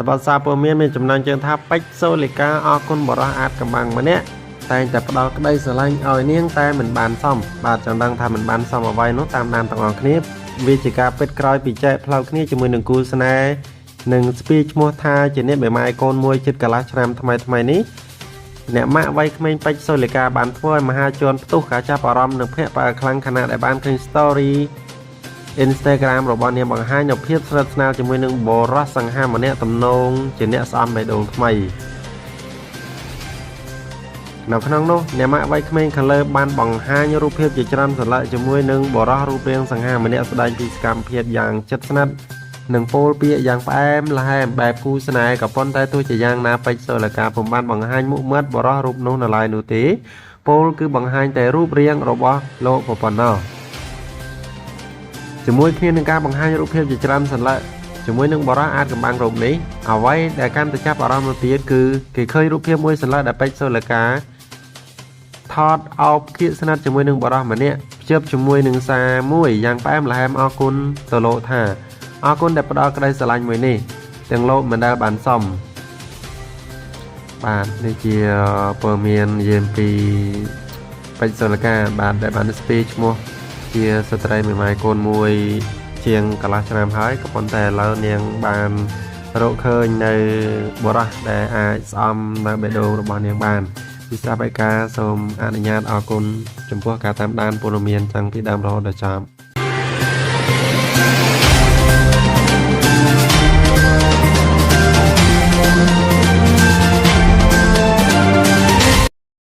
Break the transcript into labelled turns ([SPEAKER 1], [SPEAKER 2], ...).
[SPEAKER 1] របស់សារព័ត៌មានមានចំណងជើងថាពេជ្រសូលីកាអរគុណបរិះអាចកំបាំងម្នាក់តែងតែផ្ដល់ក្តីស្រឡាញ់ឲ្យនាងតែមិនបានសមបាទចង់ដឹងថាមិនបានសមអ្វីនោះតាមដានទាំងអស់គ្នាវាជាការពិតក្រោយពីចែកផ្លូវគ្នាជាមួយនឹងគូស្នេហ៍និងស្ពាយឈ្មោះថាជាអ្នកបេម៉ាយកូនមួយជិតកន្លះឆ្នាំថ្មីនេះអ្នកម៉ាក់វ័យក្មេងពេជ្រសូលីកាបានធ្វើឲ្យមហាជនផ្ទុះការចាប់អារម្មណ៍និងភ័យផ្អើលខ្លាំងខណៈដែលបានឃើញ story Instagram របស់នាងបង្ហាញនូវភាពស្និទ្ធស្នាលជាមួយនឹងបរិះសង្ហាម្នាក់ទំនងជាអ្នកស្អំបេះដូងថ្មីនៅក្នុងនោះអ្នកម៉ាក់វ័យក្មេងខាងលើបានបង្ហាញរូបភាពជាច្រើនសន្លឹកជាមួយនឹងបរិះរូបរាងសង្ហាម្នាក់ស្ដែងពីសកម្មភាពយ៉ាងជិតស្និទ្ធនិងពោលពាក្យយ៉ាងផ្អែមល្ហែមបែបគូស្នេហ៍ក៏ប៉ុន្តែទោះជាយ៉ាងណាពេជ្រសូលីកាពុំបានបង្ហាញមុខមាត់បរិះរូបនោះនៅឡើយនោះទេពោលគឺបង្ហាញតែរូបរាងរបស់លោកប៉ុណ្ណោះជាមួយគ្នានឹងការបង្ហាញរូបភាពជាច្រើនសន្លឹកជាមួយនឹងបរិះអាចកំបាំងរូបនេះអ្វីដែលកាន់តែចាប់អារម្មណ៍ទៅទៀតគឺគេឃើញរូបភាពមួយសន្លឹកដែលពេជ្រសូលីកាថតអោបគៀកស្និទ្ធជាមួយនឹងបរិះម្នាក់ភ្ជាប់ជាមួយនឹងសារមួយយ៉ាងផ្អែមល្ហែមអរគុណទៅលោកថាអរគុណដែលផ្ដល់ក្តីស្រឡាញ់មួយនេះទាំងលោកមិនដែលបានសមបាទនេះជាព័ត៌មាននិយាយពីពេជ្រសូលីកាបាទដែលបានស្ពាយឈ្មោះជាស្ត្រីមេម៉ាយកូនមួយជាងកន្លះឆ្នាំហើយក៏ប៉ុន្តែឥឡូវនាងបានរកឃើញនៅបរិះដែលអាចស្អំនៅបេះដូងរបស់នាងបានពីស្រាប់ឯកាសូមអនុញ្ញាតអរគុណចំពោះការតាមដានព័ត៌មានតាំងពីដើមរហូតដល់ចប់